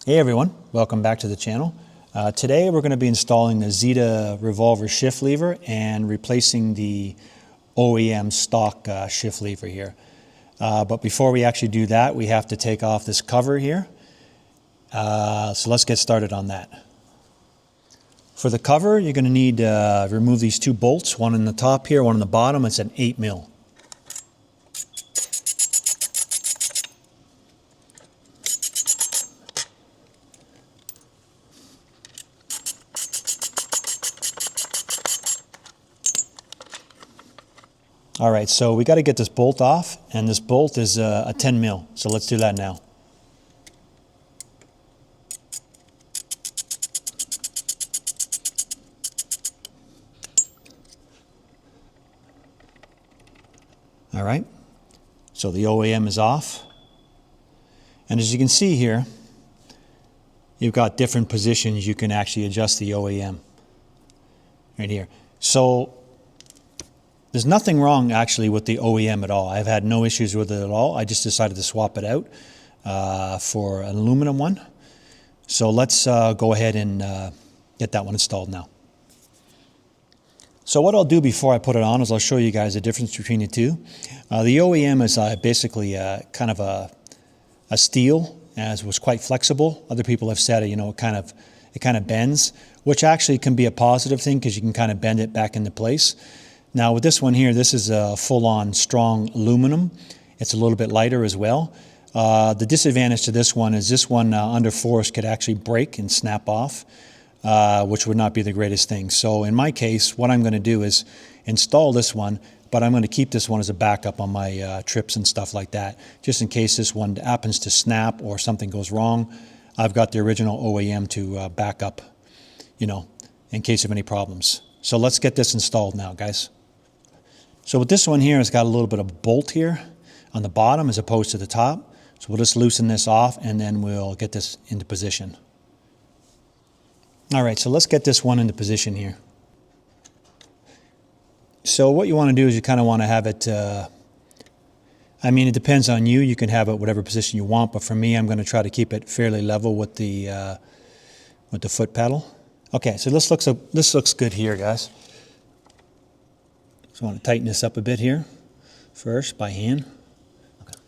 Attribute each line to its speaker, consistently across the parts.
Speaker 1: Hey everyone, welcome back to the channel. Today we're going to be installing the ZETA Revolver Shift Lever and replacing the OEM stock shift lever here. But before we actually do that, we have to take off this cover here. So let's get started on that. For the cover, you're going to need to remove these two bolts, one in the top here, one on the bottom. It's an 8 mil. All right, so we got to get this bolt off, and this bolt is a 10 mil. So let's do that now. All right, so the OEM is off. And as you can see here, you've got different positions you can actually adjust the OEM right here. So there's nothing wrong actually with the OEM at all. I've had no issues with it at all. I just decided to swap it out for an aluminum one. So let's go ahead and get that one installed now. So what I'll do before I put it on is I'll show you guys the difference between the two. The OEM is basically kind of a steel, as it was quite flexible. Other people have said, you know, it kind of bends, which actually can be a positive thing because you can kind of bend it back into place. Now with this one here, this is a full-on strong aluminum. It's a little bit lighter as well. The disadvantage to this one is this one under force could actually break and snap off, which would not be the greatest thing. So in my case, what I'm going to do is install this one, but I'm going to keep this one as a backup on my trips and stuff like that, just in case this one happens to snap or something goes wrong. I've got the original OEM to back up, you know, in case of any problems. So let's get this installed now, guys. So with this one here, it's got a little bit of bolt here on the bottom as opposed to the top. So we'll just loosen this off and then we'll get this into position. All right, so let's get this one into position here. So what you want to do is you kind of want to have it, I mean, it depends on you. You can have it whatever position you want, but for me, I'm going to try to keep it fairly level with the foot pedal. Okay, so this looks good here, guys. So I want to tighten this up a bit here first by hand. Okay.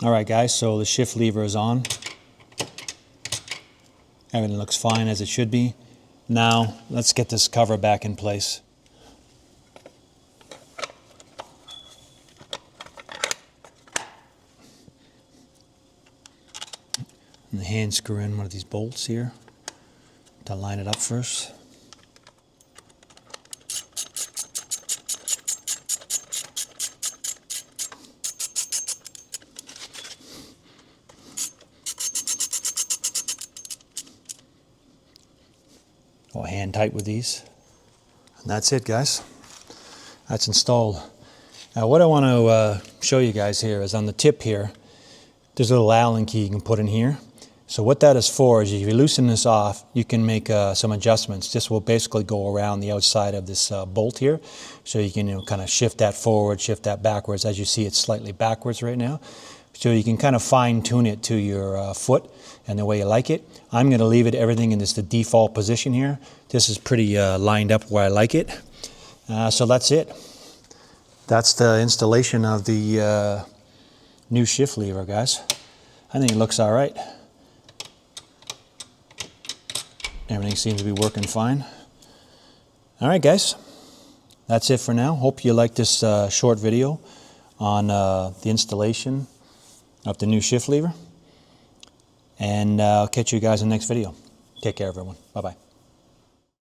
Speaker 1: All right, guys, so the shift lever is on. Everything looks fine as it should be. Now, let's get this cover back in place. And the hand screw in one of these bolts here to line it up first. Go hand tight with these. And that's it, guys. That's installed. Now what I want to show you guys here is on the tip here, there's a little Allen key you can put in here. So what that is for is if you loosen this off, you can make some adjustments. This will basically go around the outside of this bolt here. So you can kind of shift that forward, shift that backwards. As you see, it's slightly backwards right now. So you can kind of fine tune it to your foot and the way you like it. I'm going to leave everything in the default position here. This is pretty lined up where I like it. So that's it. That's the installation of the new shift lever, guys. I think it looks all right. Everything seems to be working fine. All right, guys. That's it for now. Hope you liked this short video on the installation of the new shift lever. And I'll catch you guys in the next video. Take care, everyone. Bye-bye.